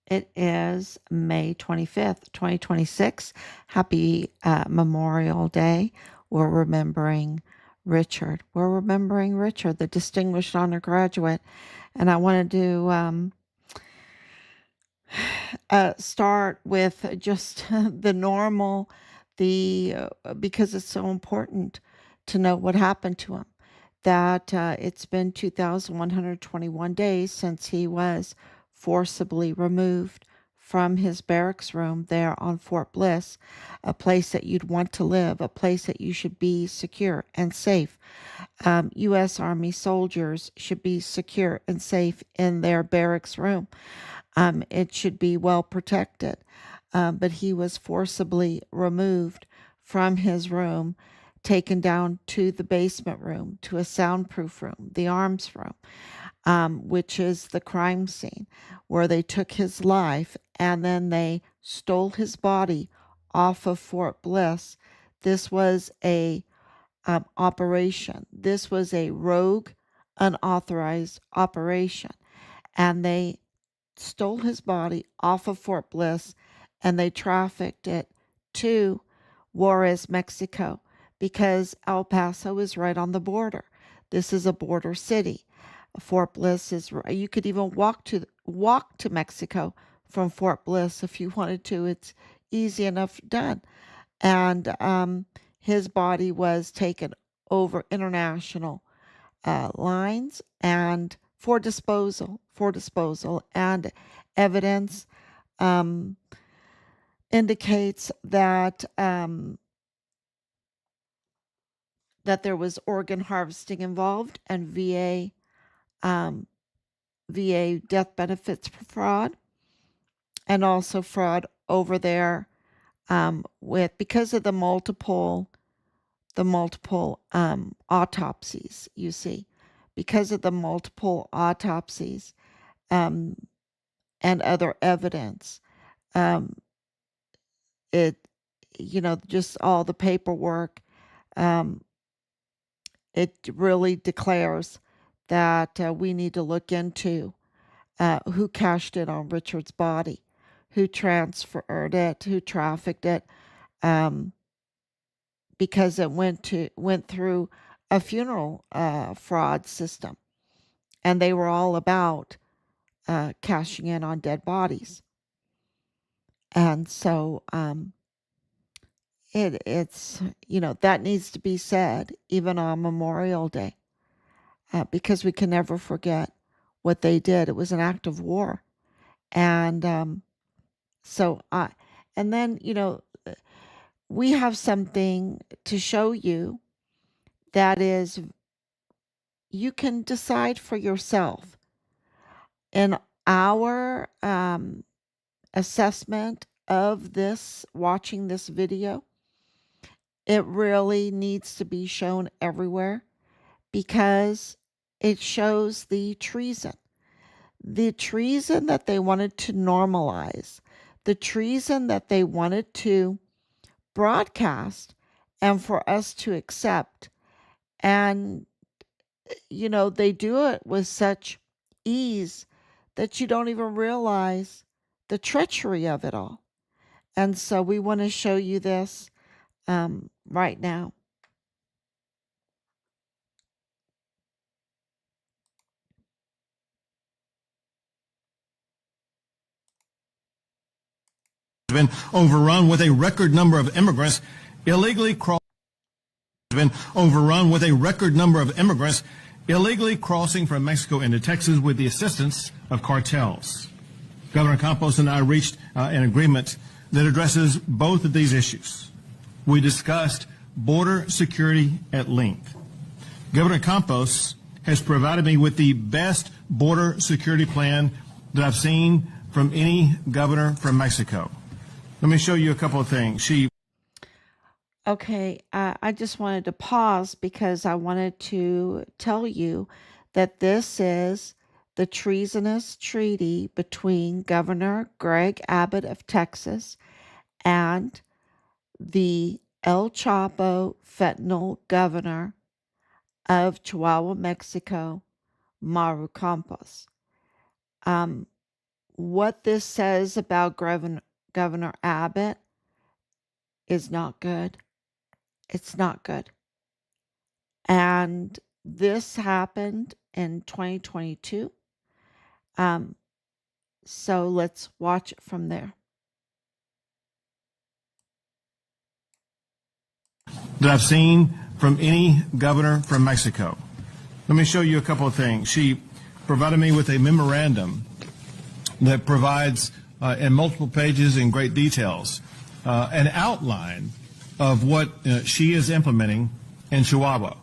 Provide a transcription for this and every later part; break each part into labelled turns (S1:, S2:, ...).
S1: It is May 25th, 2026. Happy Memorial Day. We're remembering Richard. We're remembering Richard, the distinguished undergraduate. And I wanted to start with just the normal, because it's so important to know what happened to him. That it's been 2,121 days since he was forcibly removed from his barracks room there on Fort Bliss, a place that you'd want to live, a place that you should be secure and safe. U.S. Army soldiers should be secure and safe in their barracks room. It should be well protected. But he was forcibly removed from his room, taken down to the basement room, to a soundproof room, the arms room, which is the crime scene, where they took his life and then they stole his body off of Fort Bliss. This was a operation. This was a rogue, unauthorized operation. And they stole his body off of Fort Bliss and they trafficked it to Juarez, Mexico, because El Paso is right on the border. This is a border city. Fort Bliss is, you could even walk to Mexico from Fort Bliss if you wanted to. It's easy enough done. And his body was taken over international lines and for disposal, and evidence indicates that that there was organ harvesting involved and VA death benefits fraud, and also fraud over there because of the multiple autopsies. You see, because of the multiple autopsies and other evidence, it, just all the paperwork, it really declares that we need to look into who cashed in on Richard's body, who transferred it, who trafficked it, because it went through a funeral fraud system, and they were all about cashing in on dead bodies. And so it's that needs to be said even on Memorial Day, because we can never forget what they did. It was an act of war. And and then we have something to show you that is, you can decide for yourself. In our assessment of this, watching this video, it really needs to be shown everywhere, because it shows the treason that they wanted to normalize, the treason that they wanted to broadcast and for us to accept. And they do it with such ease that you don't even realize the treachery of it all. And so we want to show you this right now.
S2: Been overrun with a record number of immigrants illegally crossing from Mexico into Texas with the assistance of cartels. Governor Campos and I reached an agreement that addresses both of these issues. We discussed border security at length. Governor Campos has provided me with the best border security plan that I've seen from any governor from Mexico. Let me show you a couple of things.
S1: Okay, I just wanted to pause because I wanted to tell you that this is the treasonous treaty between Governor Greg Abbott of Texas and the El Chapo fentanyl governor of Chihuahua, Mexico, Maru Campos. what this says about Governor Abbott is not good. It's not good. And this happened in 2022. So let's watch it from there.
S2: That I've seen from any governor from Mexico. Let me show you a couple of things. She provided me with a memorandum that provides in multiple pages in great details an outline of what she is implementing in Chihuahua.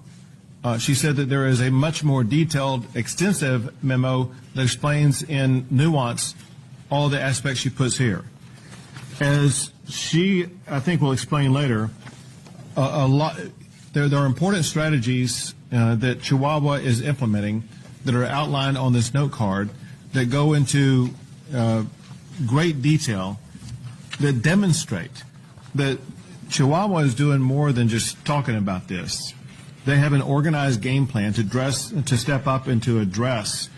S2: She said that there is a much more detailed, extensive memo that explains in nuance all the aspects she puts here. As she, I think, will explain later, there are important strategies that Chihuahua is implementing that are outlined on this note card that go into great detail that demonstrate that Chihuahua is doing more than just talking about this. They have an organized game plan to step up and to address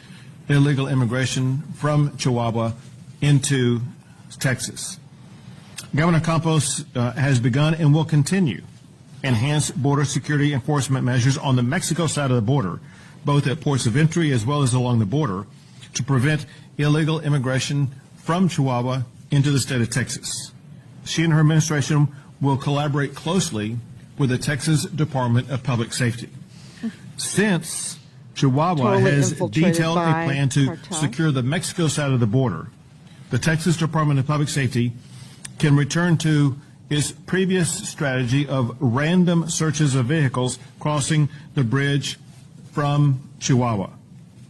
S2: illegal immigration from Chihuahua into Texas. Governor Campos has begun and will continue enhanced border security enforcement measures on the Mexico side of the border, both at ports of entry as well as along the border, to prevent illegal immigration from Chihuahua into the state of Texas. She and her administration will collaborate closely with the Texas Department of Public Safety. Since Chihuahua has detailed a plan to secure the Mexico side of the border, the Texas Department of Public Safety can return to its previous strategy of random searches of vehicles crossing the bridge from Chihuahua.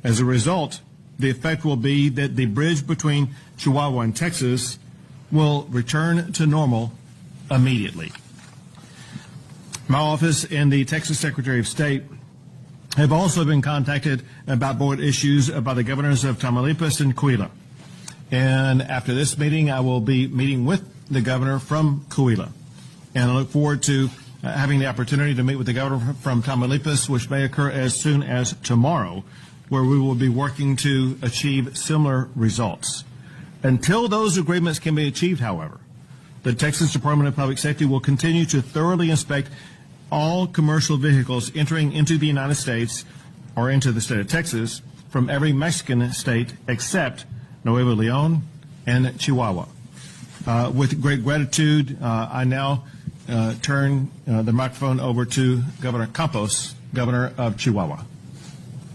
S2: As a result, the effect will be that the bridge between Chihuahua and Texas will return to normal immediately. My office and the Texas Secretary of State have also been contacted about border issues by the governors of Tamaulipas and Coahuila. And after this meeting, I will be meeting with the governor from Coahuila. And I look forward to having the opportunity to meet with the governor from Tamaulipas, which may occur as soon as tomorrow, where we will be working to achieve similar results. Until those agreements can be achieved, however, the Texas Department of Public Safety will continue to thoroughly inspect all commercial vehicles entering into the United States or into the state of Texas from every Mexican state except Nuevo León and Chihuahua. With great gratitude, I now turn the microphone over to Governor Campos, Governor of Chihuahua.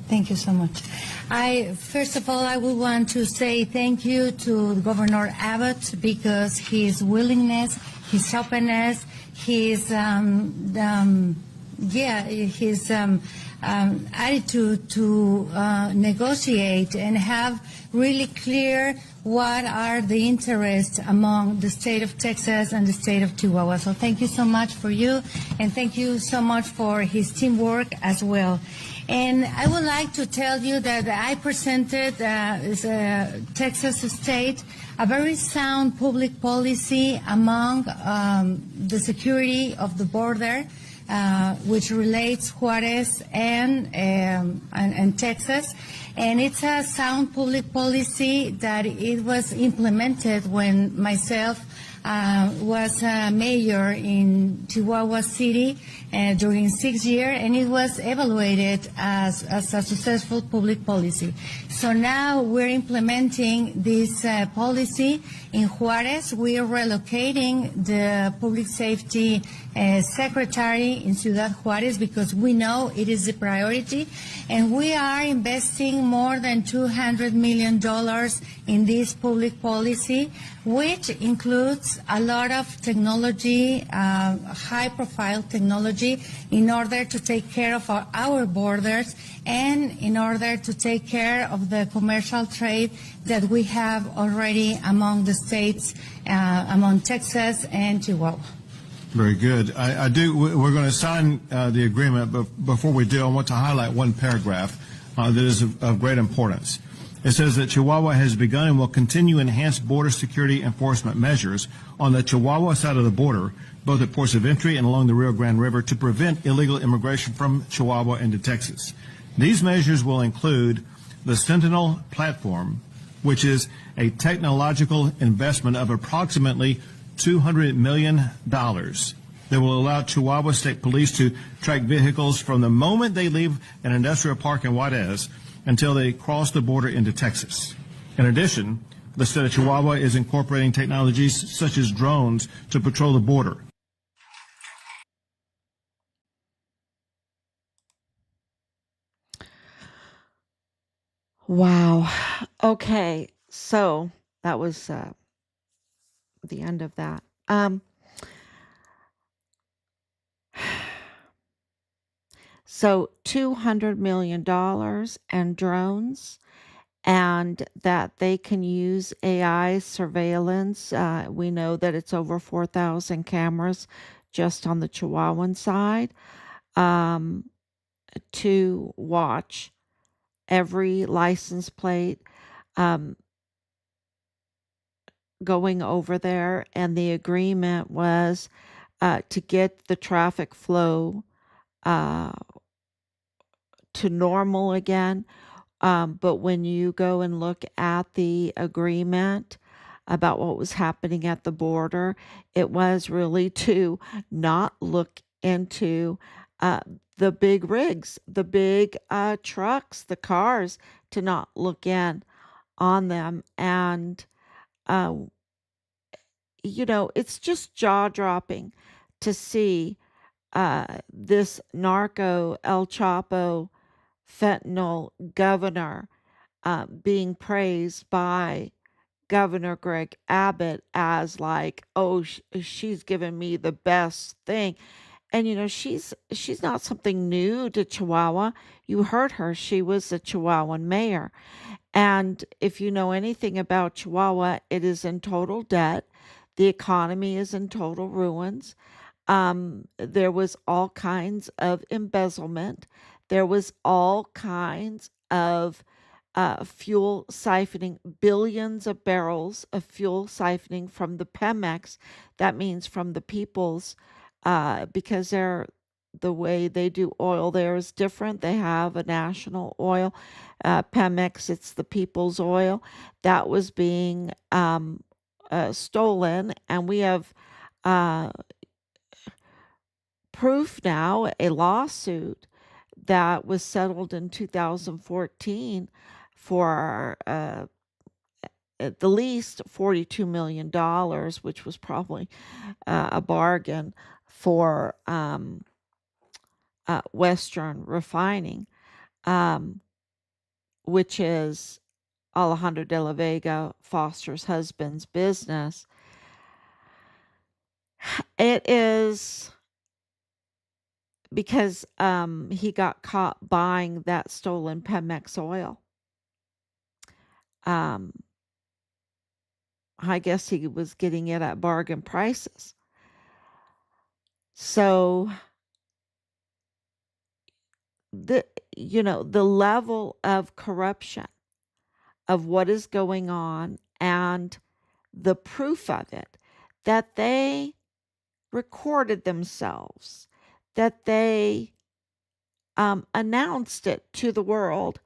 S3: Thank you so much. First of all, I would want to say thank you to Governor Abbott because his willingness, his openness, his attitude to negotiate and have really clear what are the interests among the state of Texas and the state of Chihuahua. So thank you so much for you, and thank you so much for his teamwork as well. And I would like to tell you that I presented as a Texas state a very sound public policy among the security of the border, which relates Juarez and Texas. And it's a sound public policy that it was implemented when myself was mayor in Chihuahua City during 6 years, and it was evaluated as a successful public policy. So now we're implementing this policy in Juarez. We are relocating the public safety secretary in Ciudad Juarez because we know it is a priority, and we are investing more than $200 million in this public policy, which includes a lot of technology, high-profile technology, in order to take care of our borders and in order to take care of the commercial trade that we have already among the states, among Texas and Chihuahua.
S2: Very good. We're going to sign the agreement, but before we do, I want to highlight one paragraph that is of great importance. It says that Chihuahua has begun and will continue enhanced border security enforcement measures on the Chihuahua side of the border, both at ports of entry and along the Rio Grande River, to prevent illegal immigration from Chihuahua into Texas. These measures will include the Sentinel platform which is a technological investment of approximately $200 million that will allow Chihuahua State Police to track vehicles from the moment they leave an industrial park in Juarez until they cross the border into Texas. In addition, the state of Chihuahua is incorporating technologies such as drones to patrol the border.
S1: Wow. Okay. So that was the end of that. So $200 million and drones, and that they can use AI surveillance. We know that it's over 4,000 cameras just on the Chihuahuan side to watch every license plate going over there. And the agreement was to get the traffic flow to normal again. But when you go and look at the agreement about what was happening at the border, it was really to not look into the big rigs, the big trucks, the cars, to not look in on them. And, it's just jaw dropping to see this narco El Chapo fentanyl governor being praised by Governor Greg Abbott as like, oh, she's giving me the best thing. And she's not something new to Chihuahua. You heard her. She was a Chihuahuan mayor. And if you know anything about Chihuahua, it is in total debt. The economy is in total ruins. There was all kinds of embezzlement. There was all kinds of fuel siphoning, billions of barrels of fuel siphoning from the Pemex. That means from the people's, because the way they do oil there is different. They have a national oil. Pemex, it's the people's oil. That was being stolen, and we have proof now, a lawsuit that was settled in 2014 for at the least $42 million, which was probably a bargain for Western Refining, which is Alejandro de la Vega Foster's husband's business. It is because he got caught buying that stolen Pemex oil. I guess he was getting it at bargain prices. So the level of corruption of what is going on and the proof of it, that they recorded themselves, that they announced it to the world,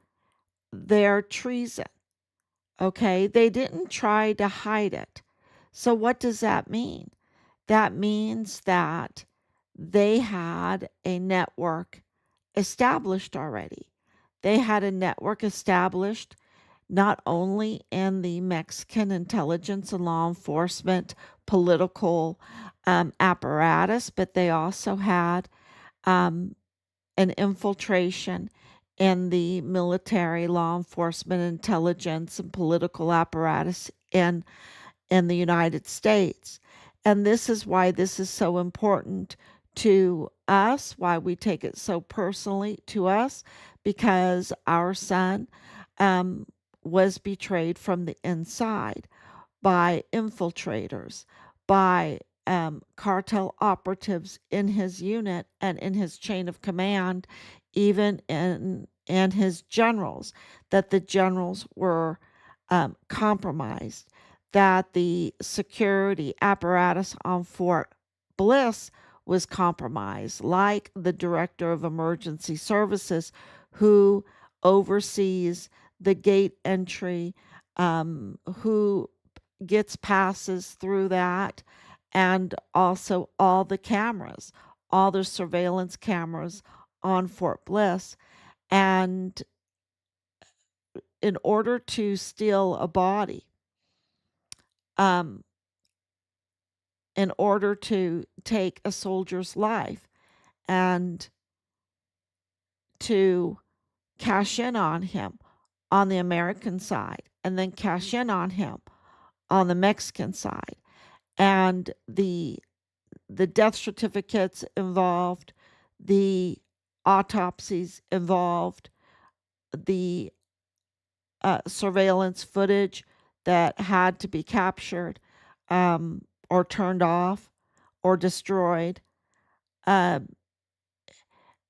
S1: their treason. Okay, they didn't try to hide it. So what does that mean? That means that they had a network established already. They had a network established not only in the Mexican intelligence and law enforcement political apparatus, but they also had an infiltration in the military, law enforcement, intelligence, and political apparatus in the United States. And this is why this is so important to us, why we take it so personally to us, because our son was betrayed from the inside by infiltrators, by cartel operatives in his unit and in his chain of command, even in his generals, that the generals were compromised, that the security apparatus on Fort Bliss was compromised, like the director of emergency services who oversees the gate entry who gets passes through that, and also all the cameras, all the surveillance cameras on Fort Bliss. And in order to steal a body, um, in order to take a soldier's life and to cash in on him on the American side, and then cash in on him on the Mexican side. And the death certificates involved, the autopsies involved, the surveillance footage that had to be captured, or turned off or destroyed. Um,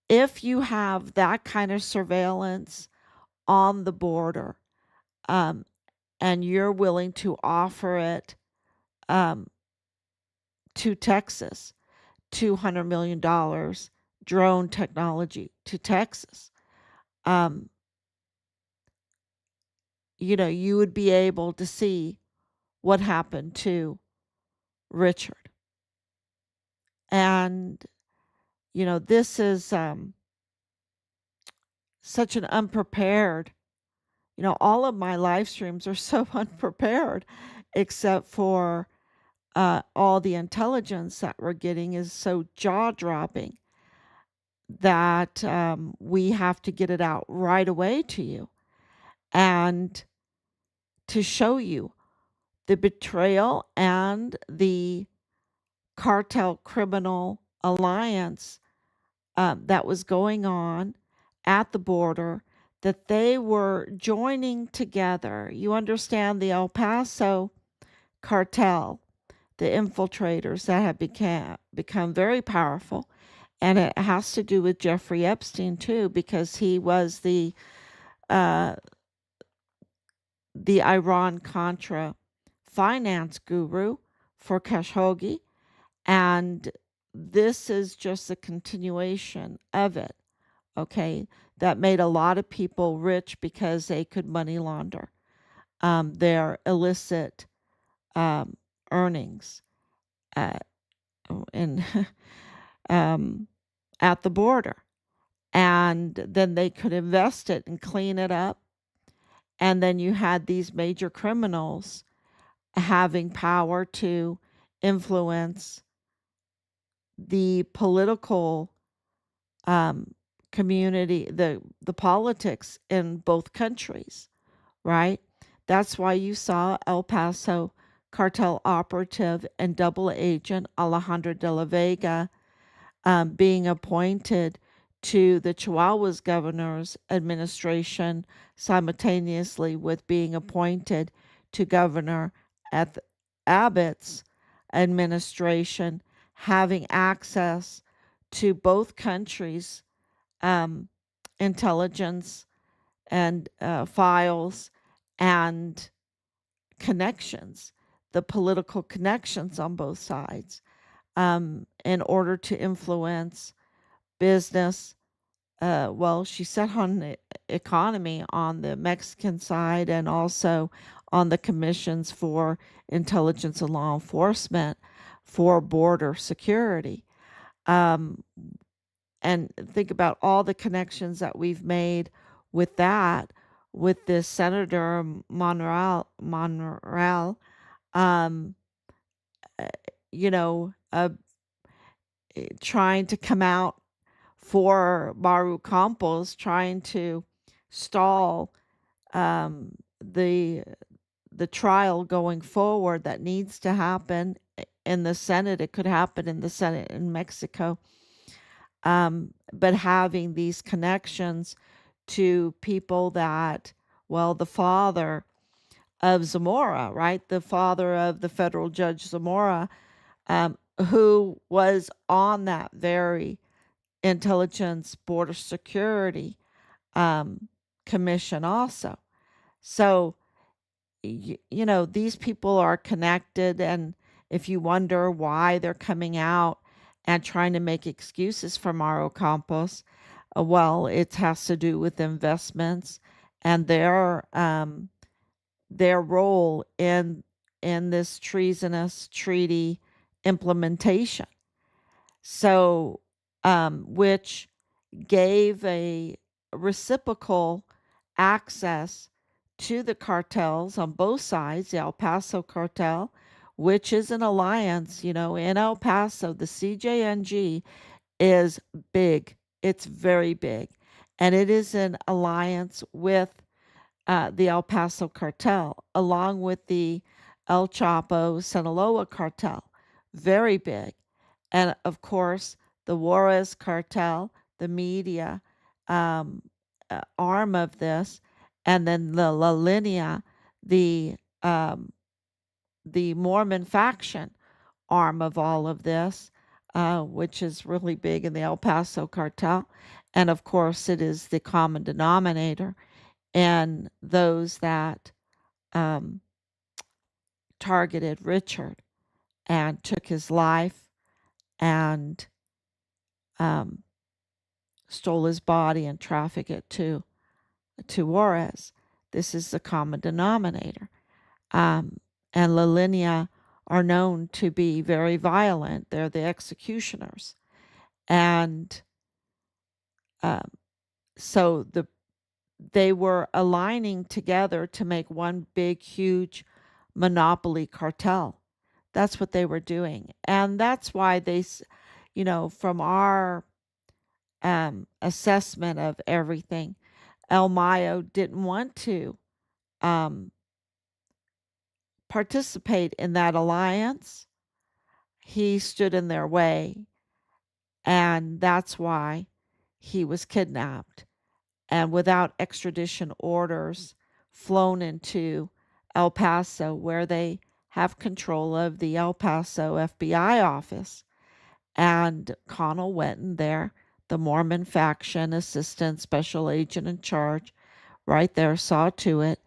S1: if you have that kind of surveillance on the border, um, and you're willing to offer it, um, to Texas, $200 million drone technology to Texas, um, you would be able to see what happened to Richard. And, this is such an unprepared, all of my live streams are so unprepared, except for all the intelligence that we're getting is so jaw dropping that we have to get it out right away to you and to show you the betrayal and the cartel criminal alliance that was going on at the border, that they were joining together. You understand, the El Paso cartel, the infiltrators that have become very powerful. And it has to do with Jeffrey Epstein too, because he was the Iran-Contra finance guru for Khashoggi. And this is just a continuation of it, okay, that made a lot of people rich because they could money launder their illicit earnings in, at the border. And then they could invest it and clean it up. And then you had these major criminals having power to influence the political community, the politics in both countries, right? That's why you saw El Paso cartel operative and double agent Alejandro de la Vega being appointed to the Chihuahua's governor's administration simultaneously with being appointed to Governor Abbott's administration, having access to both countries' intelligence and files and connections, the political connections on both sides, in order to influence business. Well, she set on the economy on the Mexican side and also on the commissions for intelligence and law enforcement for border security. And think about all the connections that we've made with that, with this Senator Monreal, um, you know, uh, trying to come out for Maru Campos, trying to stall the trial going forward that needs to happen in the Senate. It could happen in the Senate in Mexico. But having these connections to people that, well, the father of Zamora, right? The father of the federal judge Zamora, who was on that very intelligence border security commission also. So, these people are connected. And if you wonder why they're coming out and trying to make excuses for Maru Campos, well, it has to do with investments and their their role in this treasonous treaty implementation. So, which gave a reciprocal access to the cartels on both sides, the El Paso cartel, which is an alliance, in El Paso, the CJNG is big. It's very big. And it is an alliance with the El Paso cartel, along with the El Chapo Sinaloa cartel. Very big. And of course, the Juarez cartel, the media arm of this, and then the La Linea, the Mormon faction arm of all of this, which is really big in the El Paso cartel. And of course, it is the common denominator and those that targeted Richard and took his life and stole his body and trafficked it to Juarez. This is the common denominator. And La Linea are known to be very violent. They're the executioners. And so they were aligning together to make one big, huge monopoly cartel. That's what they were doing. And that's why they, from our assessment of everything, El Mayo didn't want to participate in that alliance. He stood in their way, and that's why he was kidnapped and without extradition orders flown into El Paso, where they have control of the El Paso FBI office. And Connell went in there, the Mormon faction assistant special agent in charge, right there, saw to it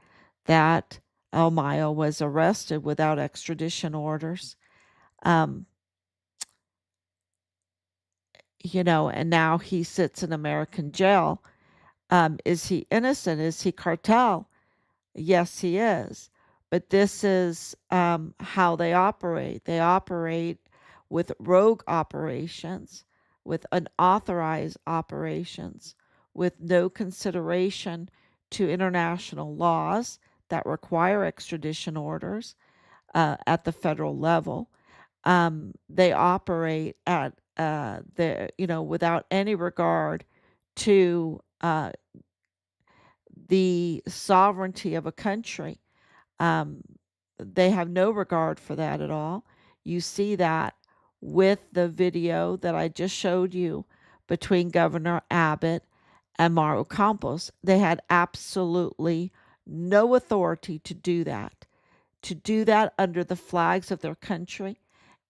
S1: that El Mayo was arrested without extradition orders. And now he sits in American jail. Is he innocent? Is he cartel? Yes, he is. But this is how they operate. They operate with rogue operations, with unauthorized operations, with no consideration to international laws that require extradition orders at the federal level. They operate at without any regard to the sovereignty of a country. They have no regard for that at all. You see that with the video that I just showed you between Governor Abbott and Maru Campos. They had absolutely no authority to do that under the flags of their country.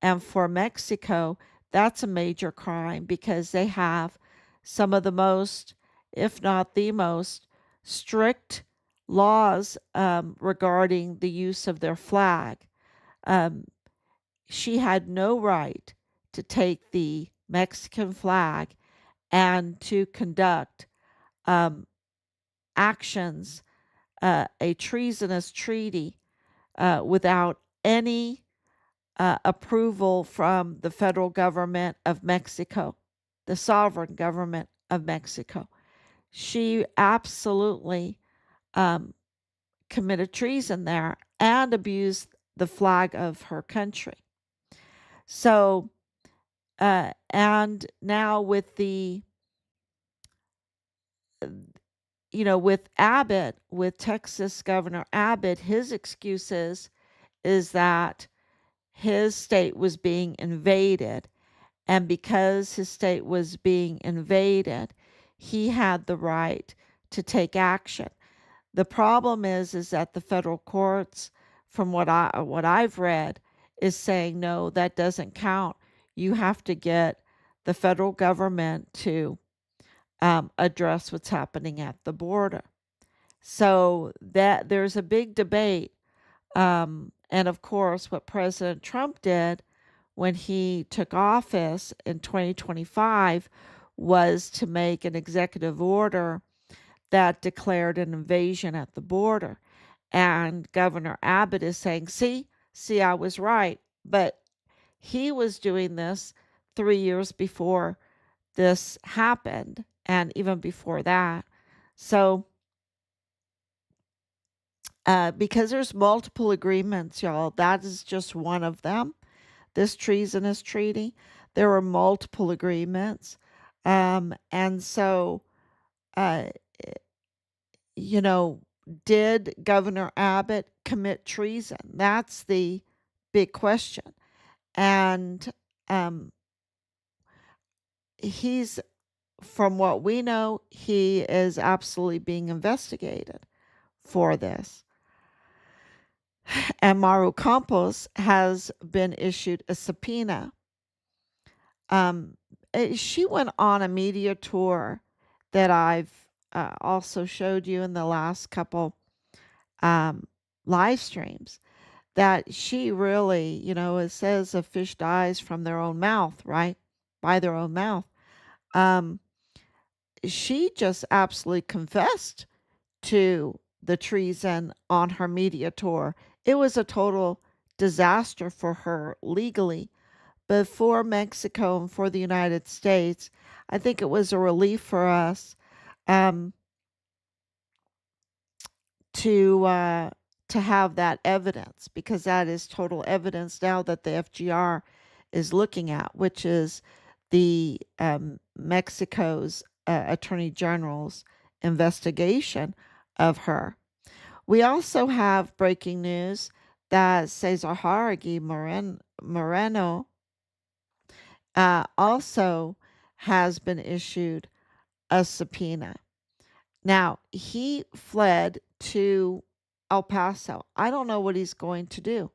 S1: And for Mexico, that's a major crime because they have some of the most, if not the most, strict laws regarding the use of their flag. She had no right to take the Mexican flag and to conduct actions, a treasonous treaty without any approval from the federal government of Mexico, the sovereign government of Mexico. She absolutely committed treason there and abused the flag of her country. So, and now with with Abbott, with Texas Governor Abbott, his excuses is that his state was being invaded. And because his state was being invaded, he had the right to take action. The problem is that the federal courts, from what I've read, is saying, no, that doesn't count. You have to get the federal government to address what's happening at the border. So that there's a big debate. And of course, what President Trump did when he took office in 2025 was to make an executive order that declared an invasion at the border. And Governor Abbott is saying, see, I was right. But he was doing this 3 years before this happened, and even before that. So, because there's multiple agreements, y'all, that is just one of them. This treasonous treaty, there were multiple agreements. And so, uh, you know, did Governor Abbott commit treason? That's the big question. And he's, from what we know, he is absolutely being investigated for this. And Maru Campos has been issued a subpoena. She went on a media tour that I've also showed you in the last couple live streams, that she really, it says a fish dies from their own mouth, right? By their own mouth. She just absolutely confessed to the treason on her media tour. It was a total disaster for her legally, but for Mexico and for the United States, I think it was a relief for us um, to have that evidence, because that is total evidence now that the FGR is looking at, which is the Mexico's Attorney General's investigation of her. We also have breaking news that Cesar Haragui Moreno also has been issued a subpoena. Now, he fled to El Paso. I don't know what he's going to do.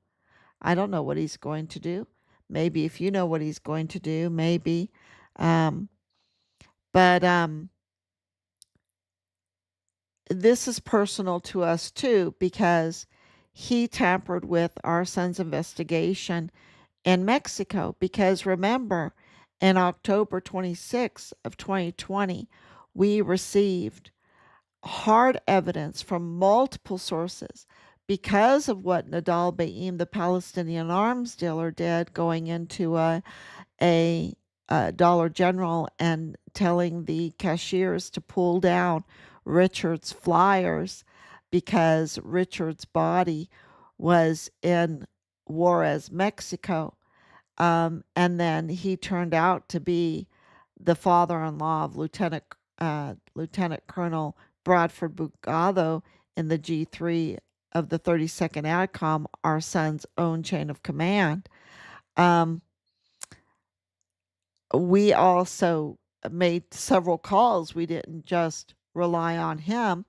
S1: I don't know what he's going to do. Maybe if you know what he's going to do, maybe. But this is personal to us too, because he tampered with our son's investigation in Mexico. Because remember, in October 26th of 2020, we received hard evidence from multiple sources because of what Nadal Baim, the Palestinian arms dealer, did, going into a Dollar General and telling the cashiers to pull down Richard's flyers because Richard's body was in Juarez, Mexico. And then he turned out to be the father-in-law of Lieutenant Colonel Bradford Bugado in the G3 of the 32nd ADCOM, our son's own chain of command. We also made several calls. We didn't just rely on him.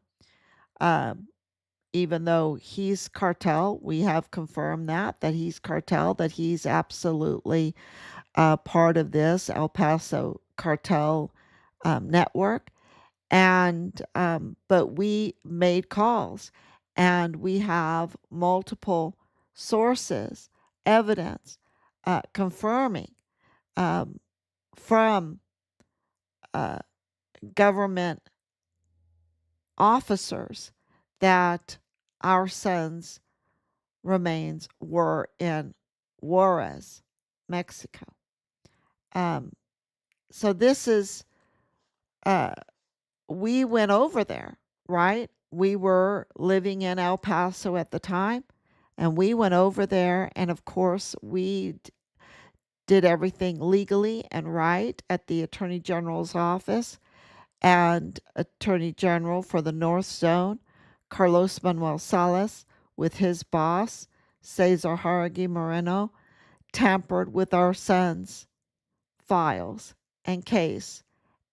S1: Even though he's cartel, we have confirmed that he's cartel, that he's absolutely part of this El Paso cartel network. And but we made calls, and we have multiple sources, evidence confirming from government officers that our son's remains were in Juarez, Mexico. So this is, we went over there, right? We were living in El Paso at the time, and we went over there, and of course, we did everything legally and right at the Attorney General's office. And Attorney General for the North Zone, Carlos Manuel Salas, with his boss, Cesar Haragui Moreno, tampered with our son's files and case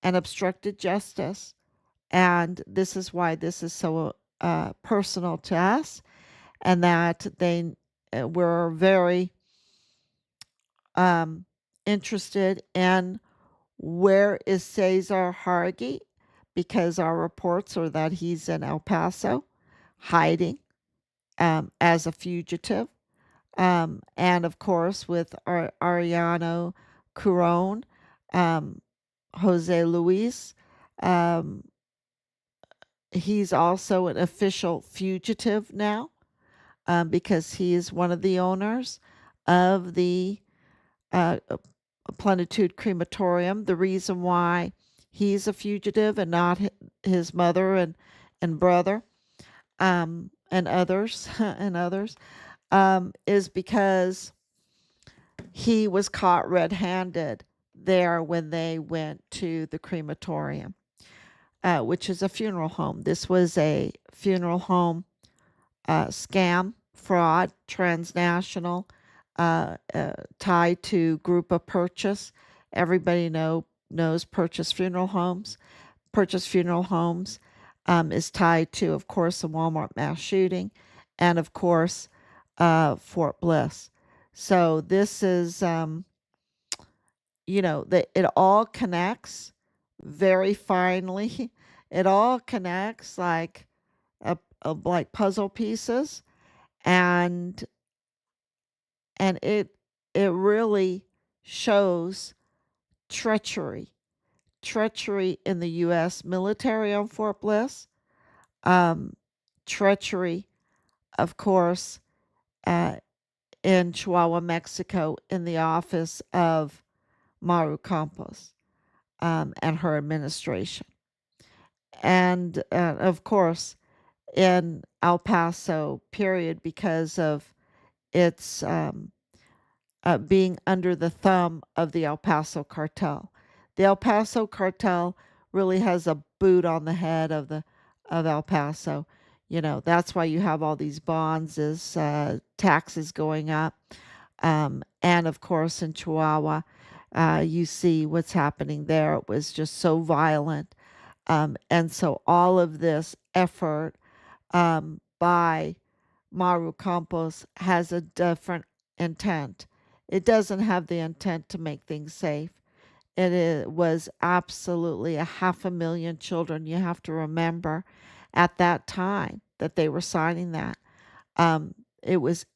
S1: and obstructed justice. And this is why this is so personal to us, and that they were very interested in where is Cesar Haragui, because our reports are that he's in El Paso hiding as a fugitive. And of course, with Ariano Curon, Jose Luis, He's also an official fugitive now, because he is one of the owners of the uh, Plenitude Crematorium. The reason why he's a fugitive and not his mother and brother, and others and others, is because he was caught red-handed there when they went to the crematorium, which is a funeral home. This was a funeral home scam, fraud, transnational, tied to group of purchase. Everybody knows Purchase Funeral Homes. Purchase Funeral Homes is tied to, of course, the Walmart mass shooting, and of course, Fort Bliss. So this is, it all connects very finely. It all connects like puzzle pieces, and it really shows treachery in the U.S. military on Fort Bliss, treachery, of course, in Chihuahua, Mexico, in the office of Maru Campos, and her administration, and of course in El Paso, period, because of its being under the thumb of the El Paso cartel. The El Paso cartel really has a boot on the head of El Paso. That's why you have all these bonds, is taxes going up, and of course in Chihuahua, you see what's happening there. It was just so violent, and so all of this effort by Maru Campos has a different intent. It doesn't have the intent to make things safe. Was absolutely 500,000 children. You have to remember at that time that they were signing that. It was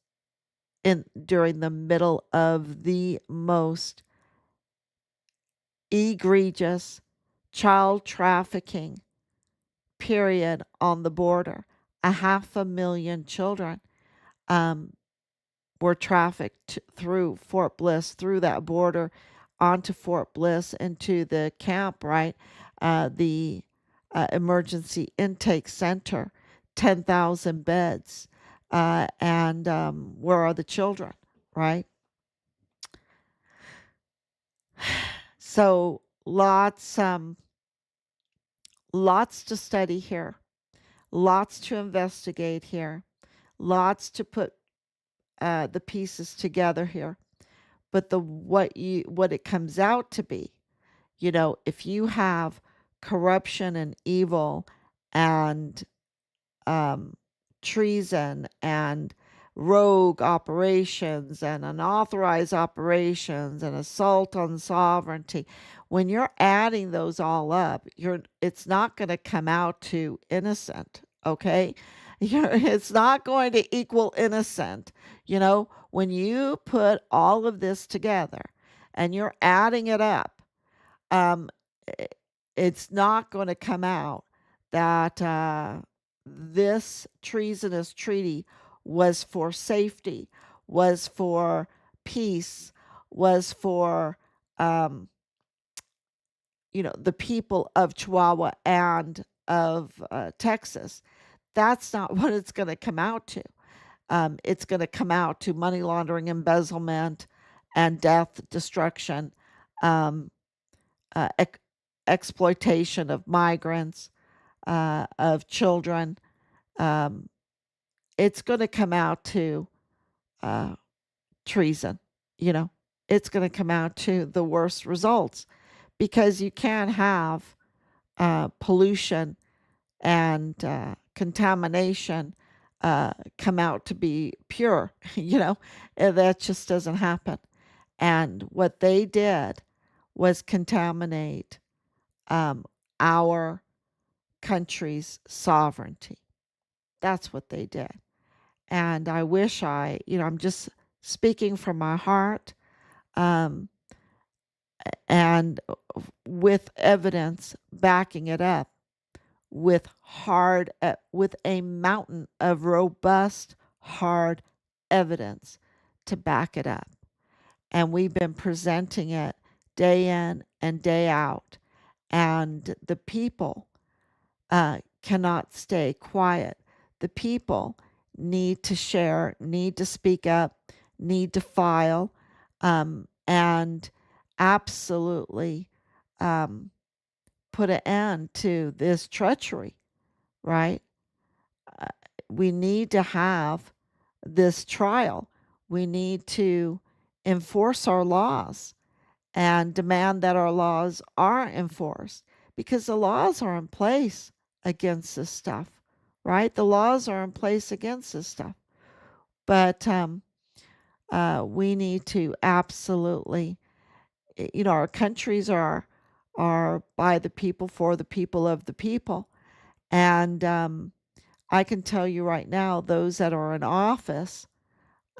S1: during the middle of the most egregious child trafficking period on the border. 500,000 children were trafficked through Fort Bliss, through that border, onto Fort Bliss, into the camp, right? The emergency intake center, 10,000 beds. And where are the children, right? So lots to study here, lots to investigate here, lots to put the pieces together here. But what it comes out to be, if you have corruption and evil and treason and rogue operations and unauthorized operations and assault on sovereignty, when you're adding those all up, it's not going to come out to innocent, okay? It's not going to equal innocent. When you put all of this together and you're adding it up, it's not going to come out that this treasonous treaty was for safety, was for peace, was for the people of Chihuahua and of Texas. That's not what it's going to come out to. It's going to come out to money laundering, embezzlement, and death, destruction, exploitation of migrants, of children. It's going to come out to treason. It's going to come out to the worst results, because you can't have pollution and contamination come out to be pure. That just doesn't happen. And what they did was contaminate our country's sovereignty. That's what they did. And I wish I'm just speaking from my heart, and with evidence backing it up, with with a mountain of robust, hard evidence to back it up. And we've been presenting it day in and day out. And the people cannot stay quiet. The people need to share, need to speak up, need to file, and absolutely put an end to this treachery, right? Uh, we need to have this trial. We need to enforce our laws and demand that our laws are enforced, because the laws are in place against this stuff, right? The laws are in place against this stuff. But we need to absolutely, our countries are by the people, for the people, of the people. And I can tell you right now, those that are in office,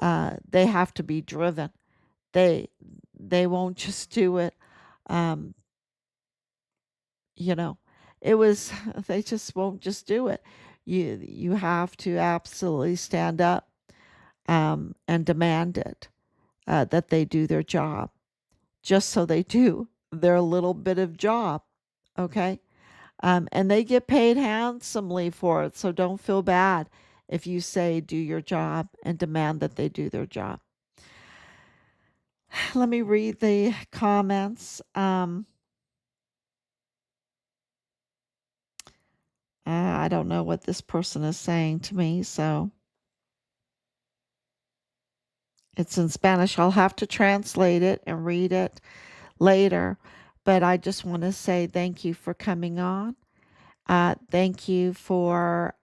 S1: they have to be driven. They won't just do it. Um, you know, it was they just won't just do it. You have to absolutely stand up and demand it, that they do their job, just so they do their little bit of job. Okay. And they get paid handsomely for it. So don't feel bad if you say do your job and demand that they do their job. Let me read the comments. I don't know what this person is saying to me, so it's in Spanish. I'll have to translate it and read it later. But I just want to say thank you for coming on. Thank you for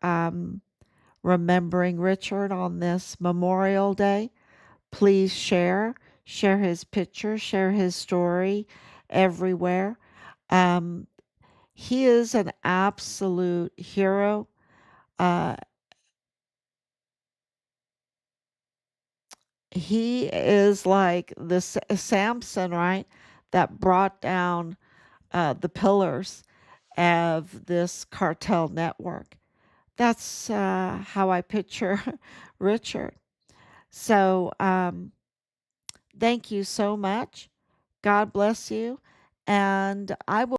S1: remembering Richard on this Memorial Day. Please share his picture, share his story everywhere. He is an absolute hero. He is like the Samson, right? That brought down the pillars of this cartel network. That's how I picture Richard. So thank you so much. God bless you. And I will.